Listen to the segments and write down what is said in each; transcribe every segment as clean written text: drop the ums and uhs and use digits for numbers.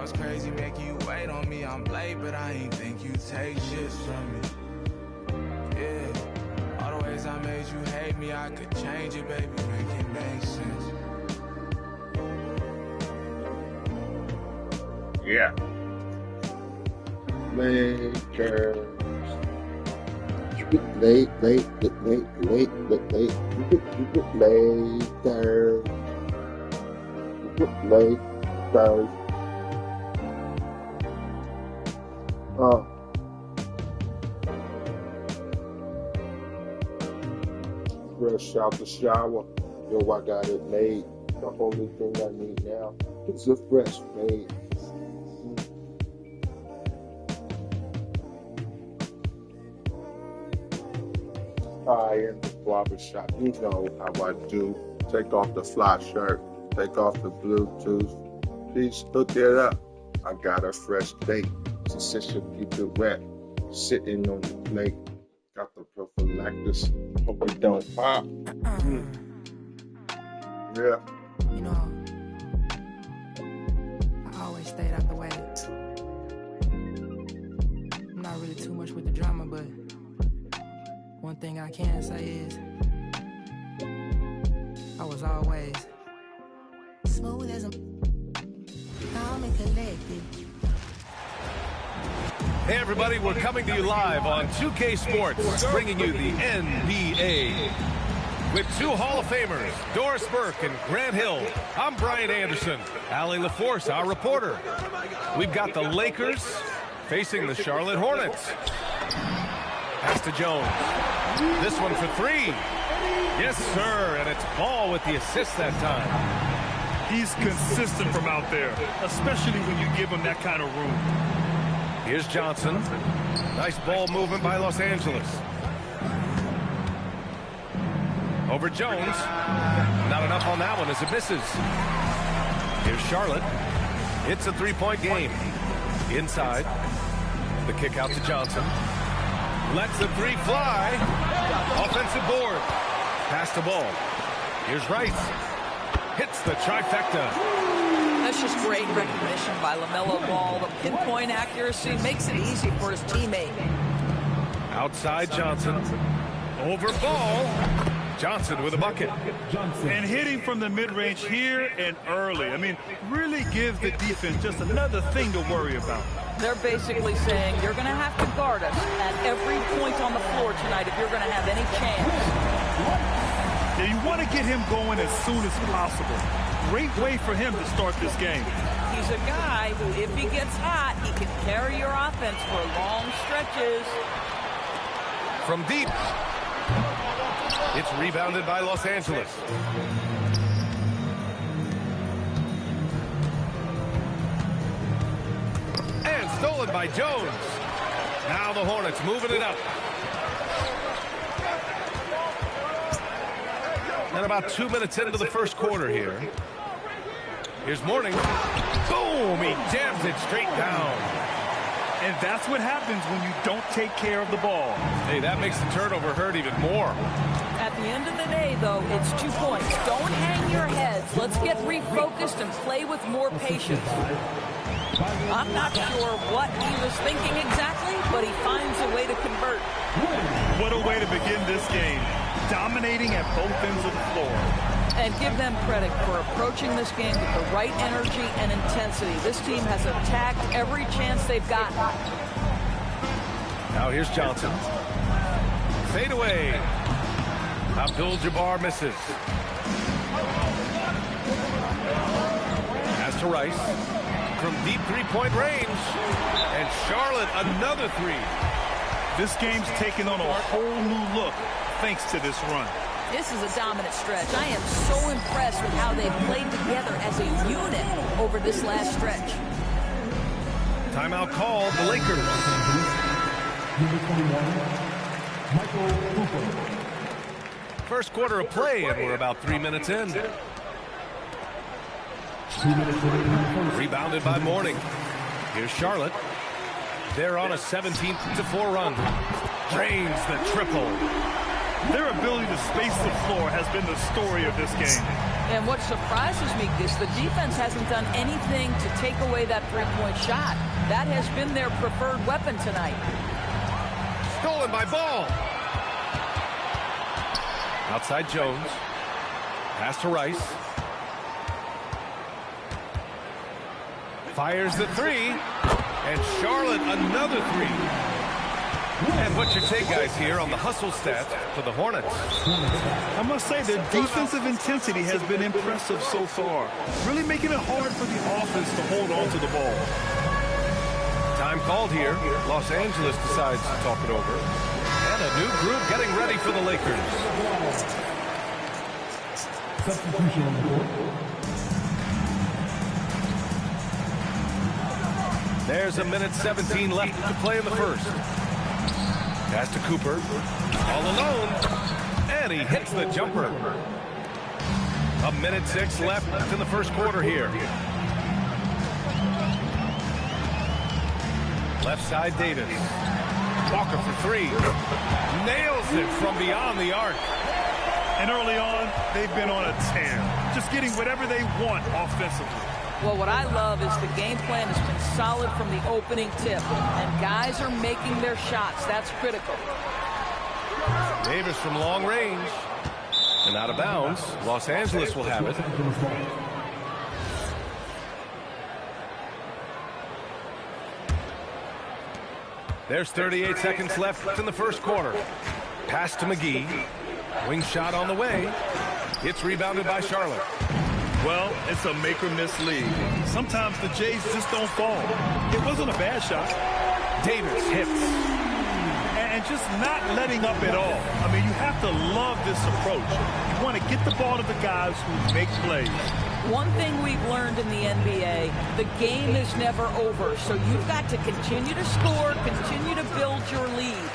sounds crazy, make you wait on me. I'm late, but I ain't think you take shit from me. Yeah, all the ways I made you hate me, I could change it, baby, make it make sense. Yeah. Lakers. Late. Lakers. Fresh out the shower. Yo, I got it made. The only thing I need now is a fresh fade. I in the barbershop, you know how I do. Take off the fly shirt, take off the Bluetooth. Please hook it up. I got a fresh date. Decision keep it wet. Sitting on the plate. Got the prophylactics. Hope it don't pop. Yeah. You know, I always stayed out the way. I'm not really too much with the drama, but one thing I can say is I was always smooth as a calm and collected. Hey everybody, we're coming to you live on 2K Sports, bringing you the NBA. With two Hall of Famers, Doris Burke and Grant Hill, I'm Brian Anderson. Allie LaForce, our reporter. We've got the Lakers facing the Charlotte Hornets. Pass to Jones. This one for three. Yes, sir, and it's Ball with the assist that time. He's consistent from out there, especially when you give him that kind of room. Here's Johnson. Nice ball movement by Los Angeles. Over Jones. Not enough on that one as it misses. Here's Charlotte. It's a three-point game. Inside. The kick out to Johnson. Lets the three fly. Offensive board. Pass the ball. Here's Rice. Hits the trifecta. That's just great recognition by LaMelo Ball. The pinpoint accuracy makes it easy for his teammate. Outside Johnson. Over Ball. Johnson with a bucket. And hitting from the mid-range here and early. I mean, really gives the defense just another thing to worry about. They're basically saying you're going to have to guard us at every point on the floor tonight if you're going to have any chance. Yeah, you want to get him going as soon as possible. Great way for him to start this game. He's a guy who, if he gets hot, he can carry your offense for long stretches. From deep. It's rebounded by Los Angeles. And stolen by Jones. Now the Hornets moving it up. And about 2 minutes into the first quarter here. Here's Mourning. Boom! He jams it straight down. And that's what happens when you don't take care of the ball. Hey, that makes the turnover hurt even more. At the end of the day, though, it's 2 points. Don't hang your heads. Let's get refocused and play with more patience. I'm not sure what he was thinking exactly, but he finds a way to convert. What a way to begin this game. Dominating at both ends of the floor. And give them credit for approaching this game with the right energy and intensity. This team has attacked every chance they've gotten. Now here's Johnson. Fade away. Abdul-Jabbar misses. Pass to Rice. From deep three-point range. And Charlotte, another three. This game's taken on a whole new look thanks to this run. This is a dominant stretch. I am so impressed with how they've played together as a unit over this last stretch. Timeout called, the Lakers. First quarter of play, and we're about 3 minutes in. Rebounded by Mourning. Here's Charlotte. They're on a 17-4 run. Drains the triple. Their ability to space the floor has been the story of this game. And what surprises me is the defense hasn't done anything to take away that three-point shot. That has been their preferred weapon tonight. Stolen by Ball. Outside Jones. Pass to Rice. Fires the three. And Charlotte another three. And what's your take, guys, here on the hustle stats for the Hornets? I must say their defensive intensity has been impressive so far, really making it hard for the offense to hold on to the ball. Time called here. Los Angeles decides to talk it over. And a new group getting ready for the Lakers. Substitution on the court. There's a minute 17 left to play in the first. Pass to Cooper. All alone. And he hits the jumper. A minute 6 left in the first quarter here. Left side, Davis. Walker for three. Nails it from beyond the arc. And early on, they've been on a tear. Just getting whatever they want offensively. Well, what I love is the game plan has been solid from the opening tip. And guys are making their shots. That's critical. Davis from long range. And out of bounds. Los Angeles will have it. There's 38 seconds left in the first quarter. Pass to McGee. Wing shot on the way. It's rebounded by Charlotte. Well, it's a make-or-miss league. Sometimes the Jays just don't fall. It wasn't a bad shot. Davis hits. And just not letting up at all. I mean, you have to love this approach. You want to get the ball to the guys who make plays. One thing we've learned in the NBA, the game is never over. So you've got to continue to score, continue to build your lead.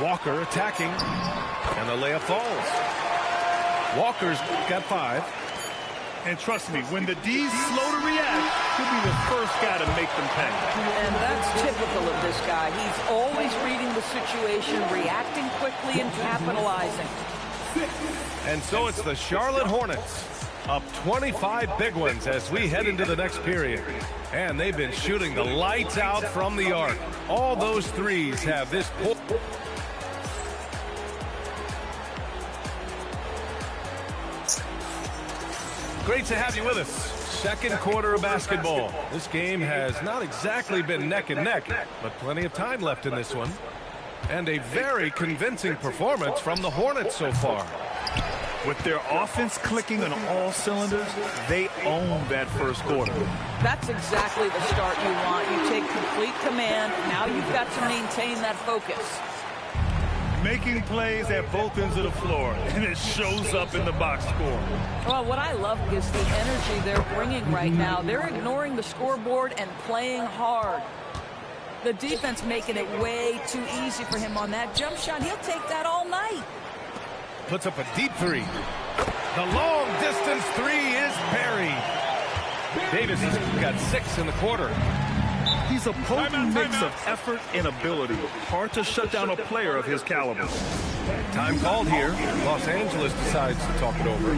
Walker attacking. And the layup falls. Walker's got 5. And trust me, when the D's slow to react, he'll be the first guy to make them pay. And that's typical of this guy. He's always reading the situation, reacting quickly, and capitalizing. And so it's the Charlotte Hornets up 25 big ones as we head into the next period. And they've been shooting the lights out from the arc. All those threes have this pull. Great to have you with us. Second quarter of basketball. This game has not exactly been neck and neck, but plenty of time left in this one. And a very convincing performance from the Hornets so far. With their offense clicking on all cylinders, they own that first quarter. That's exactly the start you want. You take complete command. Now you've got to maintain that focus. Making plays at both ends of the floor, and it shows up in the box score. Well, what I love is the energy they're bringing right now. They're ignoring the scoreboard and playing hard. The defense making it way too easy for him on that jump shot. He'll take that all night. Puts up a deep three. The long distance three is buried. Davis has got 6 in the quarter. He's a potent mix of effort and ability. Hard to shut down a player of his caliber. Time called here. Los Angeles decides to talk it over.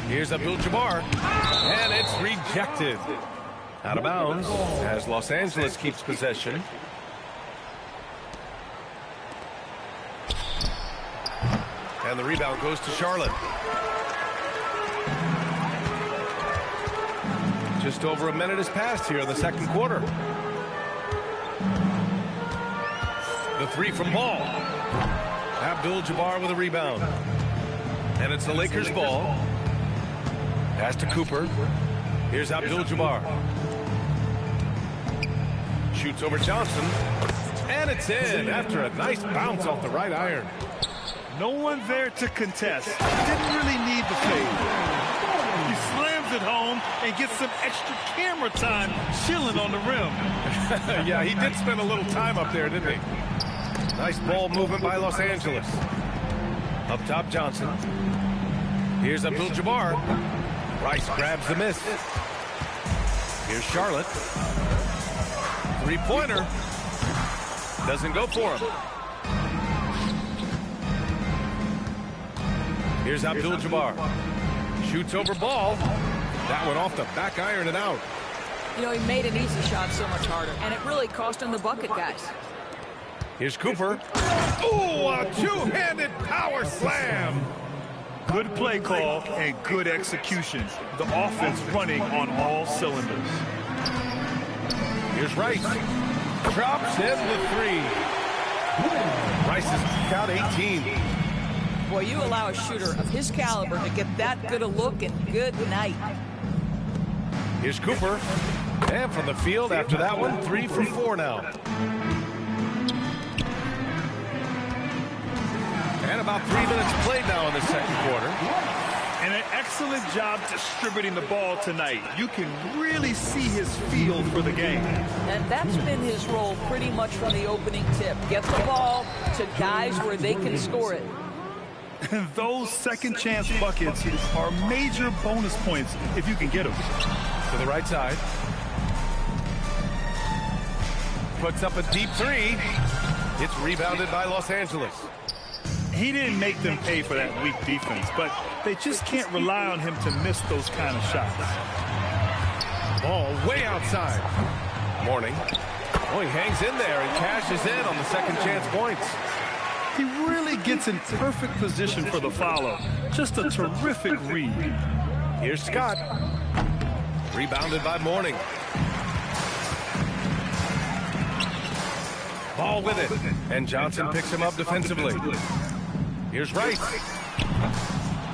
Here's Abdul-Jabbar, and it's rejected. Out of bounds as Los Angeles keeps possession. And the rebound goes to Charlotte. Just over a minute has passed here in the second quarter. The three from Ball. Abdul-Jabbar with a rebound. And it's the Lakers' ball. Pass to Cooper. Here's Abdul-Jabbar. Shoots over Johnson. And it's in after a nice bounce off the right iron. No one there to contest. Didn't really need the fade. He slams it home and gets some extra camera time chilling on the rim. Yeah, he did spend a little time up there, didn't he? Nice ball movement by Los Angeles. Up top, Johnson. Here's Abdul-Jabbar. Rice grabs the miss. Here's Charlotte. Three-pointer. Doesn't go for him. Here's Abdul-Jabbar. Shoots over ball. That one off the back iron and out. You know, he made an easy shot so much harder, and it really cost him the bucket, guys. Here's Cooper. Ooh, a two-handed power slam. Good play call and good execution. The offense running on all cylinders. Here's Rice. Drops in the three. Rice has got 18. Boy, you allow a shooter of his caliber to get that good a look, and good night. Here's Cooper. And from the field after that one, 3 for 4 now. And about 3 minutes played now in the second quarter. And an excellent job distributing the ball tonight. You can really see his feel for the game. And that's been his role pretty much from the opening tip. Get the ball to guys where they can score it. And those second chance buckets are major bonus points if you can get them. To the right side. Puts up a deep three. It's rebounded by Los Angeles. He didn't make them pay for that weak defense, but they just can't rely on him to miss those kind of shots. Ball way outside. Mourning. Oh, he hangs in there and cashes in on the second chance points. He really gets in perfect position for the follow. Just a terrific read. Here's Scott. Rebounded by Mourning. Ball with it. And Johnson picks him up defensively. Here's Rice.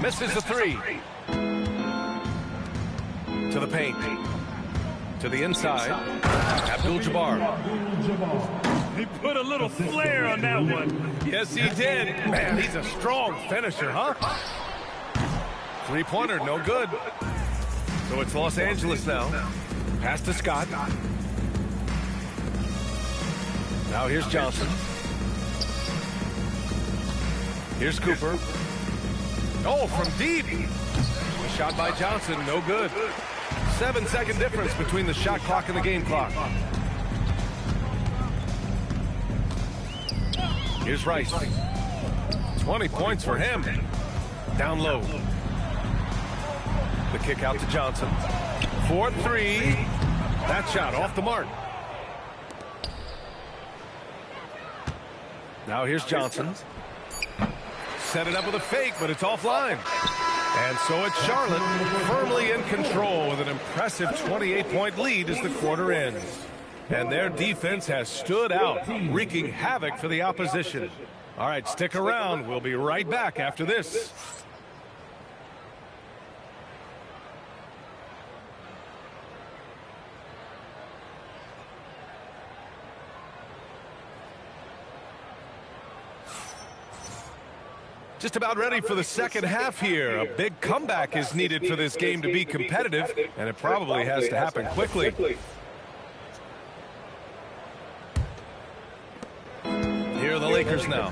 Misses the three. To the paint. To the inside. Abdul-Jabbar. He put a little flair on that one. Yes, he did. Man, he's a strong finisher, huh? Three-pointer, no good. So it's Los Angeles now. Pass to Scott. Now here's Johnson. Here's Cooper. Oh, from deep. A shot by Johnson, no good. 7-second difference between the shot clock and the game clock. Here's Rice. 20 points for him. Down low. The kick out to Johnson. 4-3. That shot off the mark. Now here's Johnson. Set it up with a fake, but it's offline. And so it's Charlotte firmly in control with an impressive 28-point lead as the quarter ends. And their defense has stood out, wreaking havoc for the opposition. All right, stick around. We'll be right back after this. Just about ready for the second half here. A big comeback is needed for this game to be competitive, and it probably has to happen quickly. Here are the Lakers now.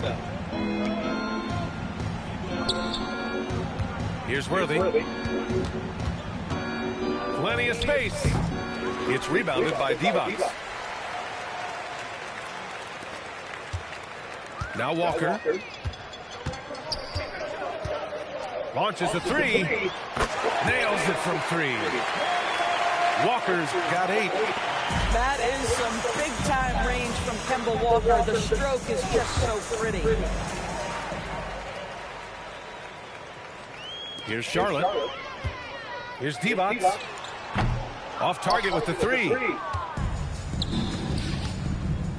Here's Worthy. Plenty of space. It's rebounded by Divac. Now Walker. Launches a three. Nails it from three. Walker's got 8. That is some big-time range from Kemba Walker. The stroke is just so pretty. Here's Charlotte. Here's Divac. Off target with the three.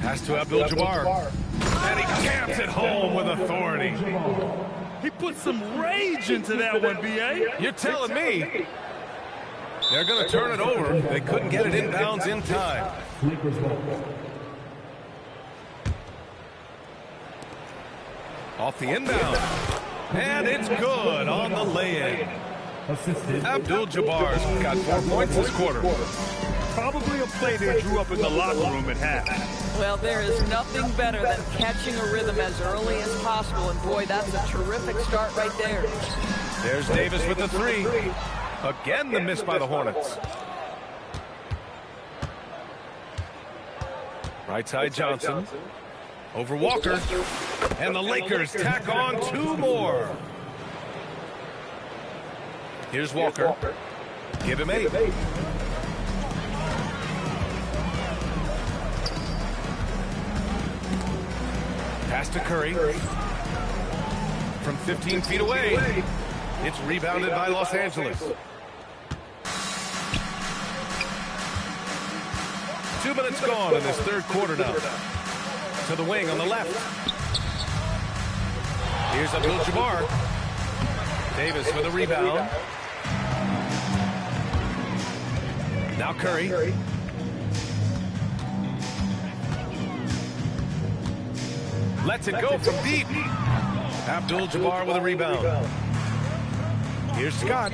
Pass to Abdul-Jabbar. And he jams it home with authority. He put some rage into that one, B.A. You're telling me. They're going to turn it over. They couldn't get it inbounds in time. Lakers ball. Off the inbound. And it's good on the lay-in. Assisted. Abdul-Jabbar's got 4 points this quarter. Probably a play they drew up in the locker room at half. Well, there is nothing better than catching a rhythm as early as possible. And boy, that's a terrific start right there. There's Davis with the 3. Again, the miss by the Hornets. Right side Johnson. Over Walker. And the Lakers tack on 2 more. Here's Walker. Give him 8. Pass to Curry. From 15 feet away. It's rebounded by Los Angeles. 2 minutes gone in this third quarter now. To the wing on the left. Here's Abdul-Jabbar. Davis with a rebound. Now Curry. Lets it go from deep. Abdul-Jabbar with a rebound. Here's Scott.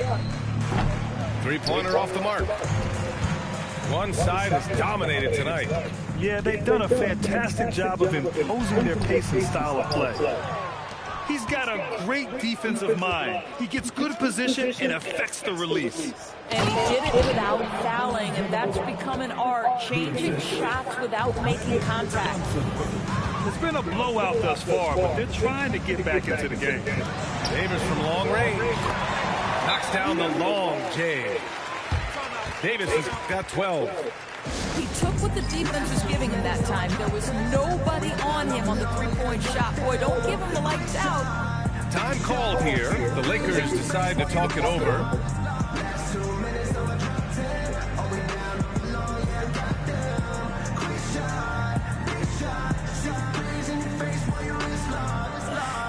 3-pointer off the mark. One side has dominated tonight. Yeah, they've done a fantastic job of imposing their pace and style of play. He's got a great defensive mind. He gets good position and affects the release. And he did it without fouling, and that's become an art, changing shots without making contact. It's been a blowout thus far, but they're trying to get back into the game. Davis from long range. Knocks down the long J. Davis has got 12. He took what the defense was giving him that time. There was nobody on him on the three-point shot. Boy, don't give him the lights out. Time called here. The Lakers decide to talk it over.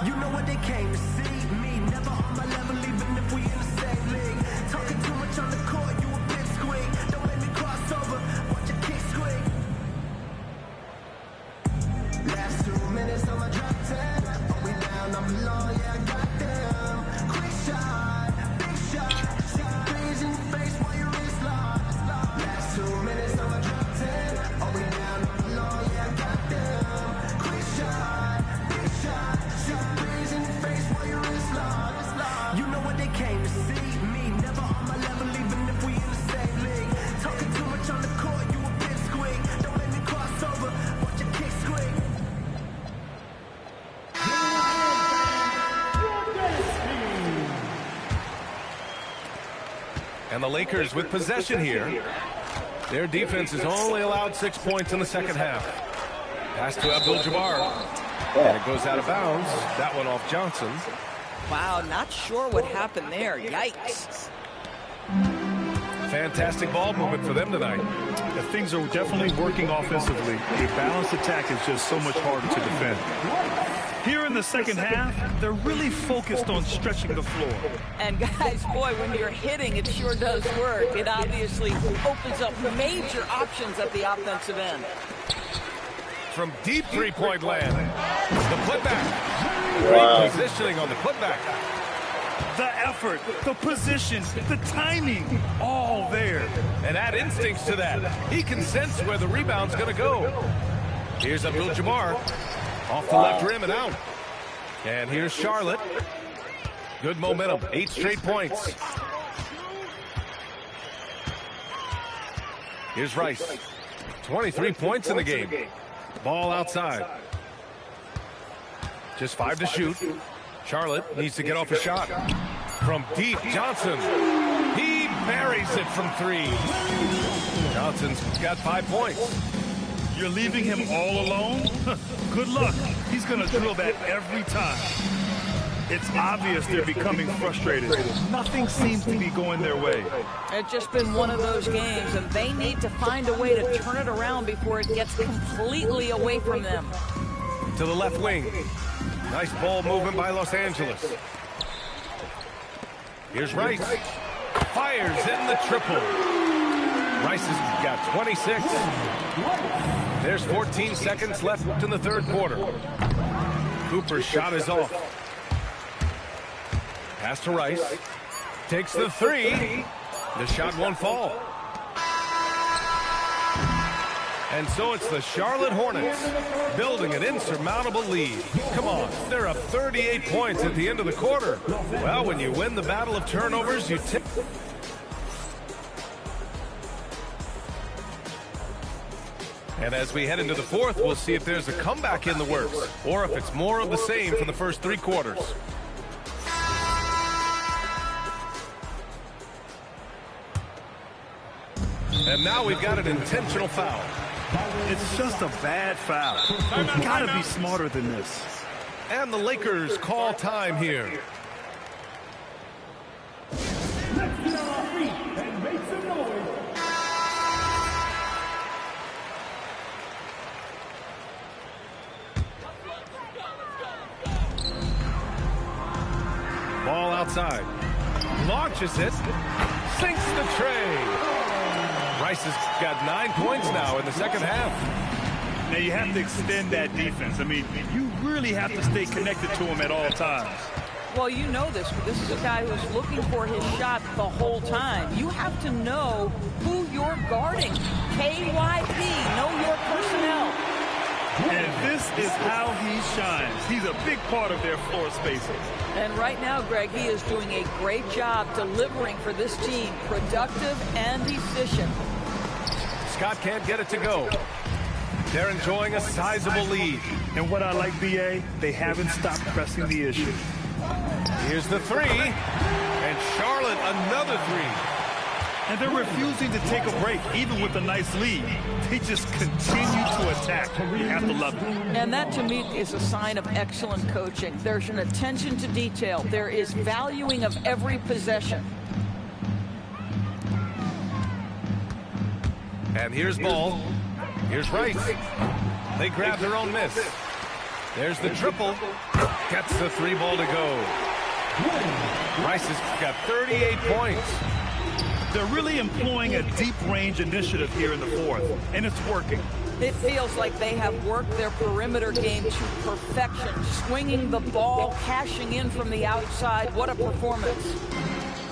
You know what they came to see? Me, never on my level, even if we in the same league. Talking too much on the court, you a big squeak. Don't let me cross over, watch your kick squeak. Last 2 minutes on my drop 10. Are we down? I'm long, yeah, I got them. Quick shot, big shot. Shot threes in your face while your wrist locked. Last 2 minutes on my drop 10. Are we down? I'm long, yeah, I got them. Quick shot, big shot. You know what they came to see? Me, never on my level, even if we in the same league. Talking too much on the court, you a big squeak. Don't let me cross over, watch your kick squeak. And the Lakers with possession here. Their defense has only allowed 6 points in the second half. Pass to Abdul-Jabbar. And it goes out of bounds. That one off Johnson. Wow, not sure what happened there. Yikes. Fantastic ball movement for them tonight. Yeah, things are definitely working offensively. A balanced attack is just so much harder to defend. Here in the second half, they're really focused on stretching the floor. And guys, boy, when you're hitting, it sure does work. It obviously opens up major options at the offensive end. From deep three-point land. The putback. Great positioning on the putback. The effort, the position, the timing, all there. And add instincts to that. He can sense where the rebound's going to go. Here's Abdul-Jabbar. Off the left rim and out. And here's Charlotte. Good momentum. 8 straight points. Here's Rice. 23 points in the game. Ball outside. Just 5 to shoot. Charlotte needs to get off a shot. From deep, Johnson. He buries it from 3. Johnson's got 5 points. You're leaving him all alone? Good luck. He's going to drill that every time. It's obvious they're becoming frustrated. Nothing seems to be going their way. It's just been one of those games, and they need to find a way to turn it around before it gets completely away from them. To the left wing. Nice ball movement by Los Angeles. Here's Rice. Fires in the triple. Rice has got 26. There's 14 seconds left in the third quarter. Cooper's shot is off. Pass to Rice. Takes the three. The shot won't fall. And so it's the Charlotte Hornets building an insurmountable lead. Come on, they're up 38 points at the end of the quarter. Well, when you win the battle of turnovers, you tip. And as we head into the fourth, we'll see if there's a comeback in the works or if it's more of the same from the first 3 quarters. And now we've got an intentional foul. It's just a bad foul. You've got to be smarter than this. And the Lakers call time here. Let's get on our feet and make some noise. Ball outside. Launches it. Sinks the tray. Rice has got 9 points now in the second half. Now you have to extend that defense. I mean, you really have to stay connected to him at all times. Well, you know this. This is a guy who's looking for his shot the whole time. You have to know who you're guarding. KYP, know your personnel. And this is how he shines. He's a big part of their floor spacing. And right now, Greg, he is doing a great job delivering for this team. Productive and efficient. Scott can't get it to go. They're enjoying a sizable lead. And what I like, B.A., they haven't stopped pressing the issue. Here's the three. And Charlotte, another three. And they're refusing to take a break, even with a nice lead. They just continue to attack. You have to love it. And that, to me, is a sign of excellent coaching. There's an attention to detail. There is valuing of every possession. And here's Ball. Here's Rice. They grab their own miss. There's the triple. Gets the 3 ball to go. Rice has got 38 points. They're really employing a deep range initiative here in the fourth, and it's working. It feels like they have worked their perimeter game to perfection, swinging the ball, cashing in from the outside. What a performance.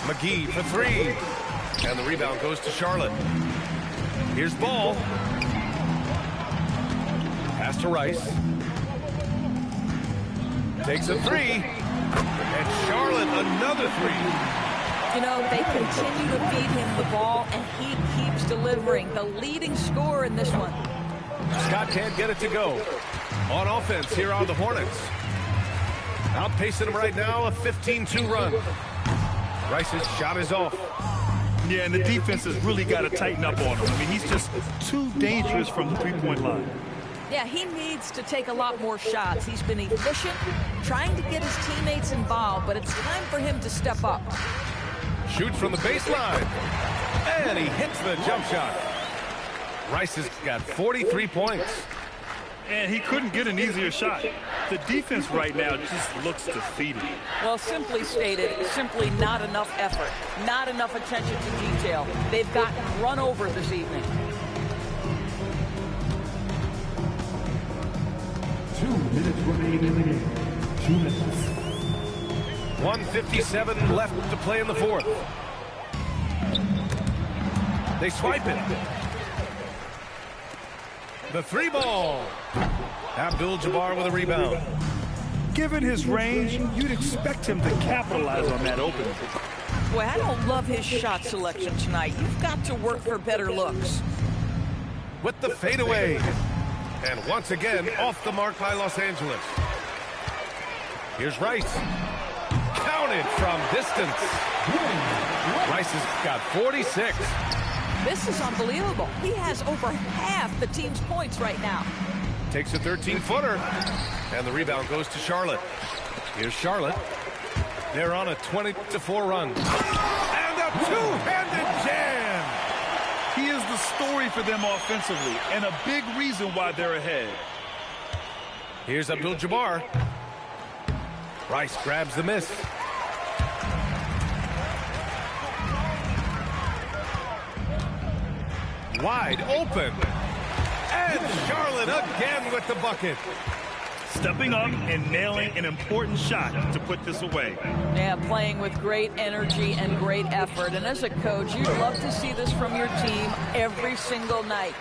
McGee for 3. And the rebound goes to Charlotte. Here's Ball. Pass to Rice. Takes a 3. And Charlotte another 3. You know, they continue to feed him the ball, and he keeps delivering. The leading scorer in this one. Scott can't get it to go. On offense, here are the Hornets. Outpacing them right now, a 15-2 run. Rice's shot is off. Yeah, and the defense has really got to tighten up on him. I mean, he's just too dangerous from the three-point line. Yeah, he needs to take a lot more shots. He's been efficient, trying to get his teammates involved, but it's time for him to step up. Shoots from the baseline. And he hits the jump shot. Rice has got 43 points. And he couldn't get an easier shot. The defense right now just looks defeated. Well, simply stated, simply not enough effort, not enough attention to detail. They've gotten run over this evening. 2 minutes remaining in the game. 2 minutes. 1:57 left to play in the fourth. They swipe it. The 3 ball. Abdul-Jabbar with a rebound. Given his range, you'd expect him to capitalize on that opening. Boy, I don't love his shot selection tonight. You've got to work for better looks. With the fadeaway. And once again, off the mark by Los Angeles. Here's Rice. Counted from distance. Rice has got 46. This is unbelievable. He has over half the team's points right now. Takes a 13-footer. And the rebound goes to Charlotte. Here's Charlotte. They're on a 20-4 run. And a two-handed jam. He is the story for them offensively, and a big reason why they're ahead. Here's Abdul-Jabbar. Rice grabs the miss. Wide open. And Charlotte again with the bucket. Steph stepping up and nailing an important shot to put this away. Yeah, playing with great energy and great effort. And as a coach, you'd love to see this from your team every single night.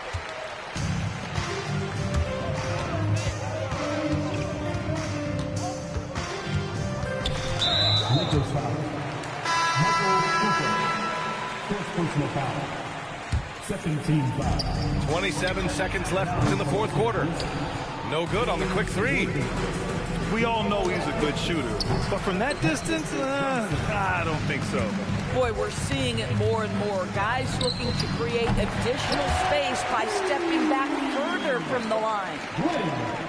Lakers foul. Michael Cooper. First personal foul. Second team foul. 27 seconds left in the fourth quarter. No good on the quick three. We all know he's a good shooter, but from that distance, I don't think so. Boy, we're seeing it more and more. Guys looking to create additional space by stepping back further from the line.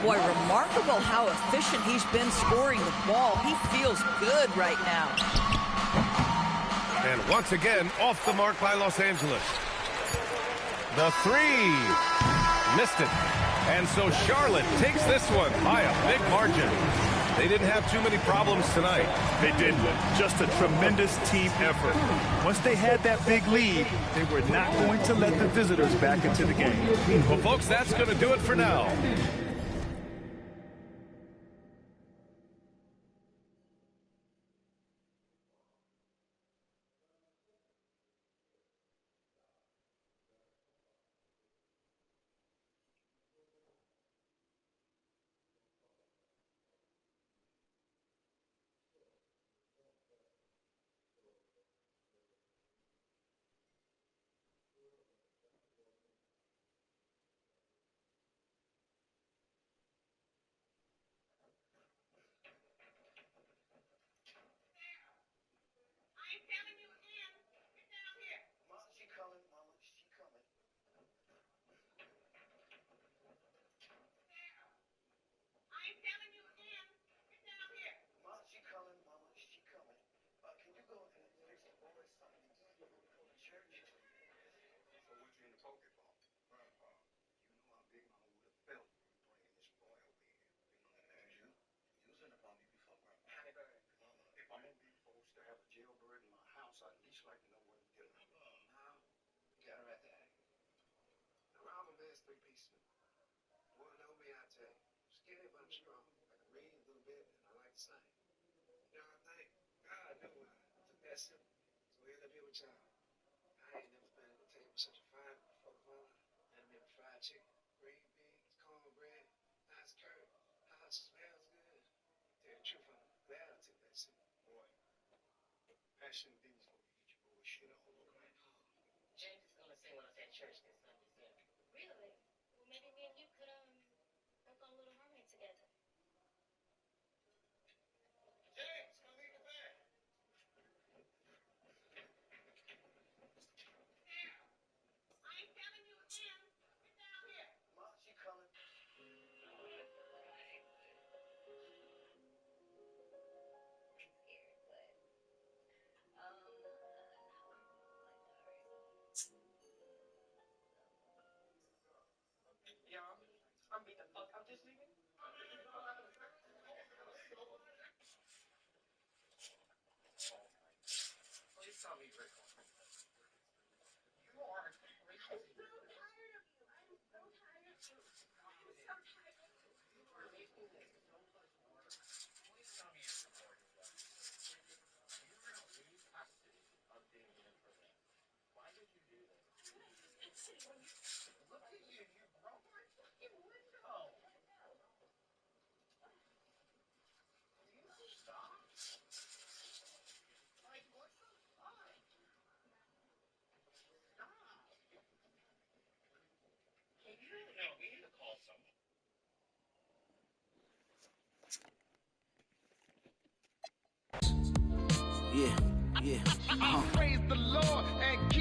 Boy, remarkable how efficient he's been scoring the ball. He feels good right now. And once again, off the mark by Los Angeles. The three. Missed it. And so Charlotte takes this one by a big margin. They didn't have too many problems tonight. They didn't. Just a tremendous team effort. Once they had that big lead, they were not going to let the visitors back into the game. Well, folks, that's going to do it for now. Yeah. Praise the Lord and keep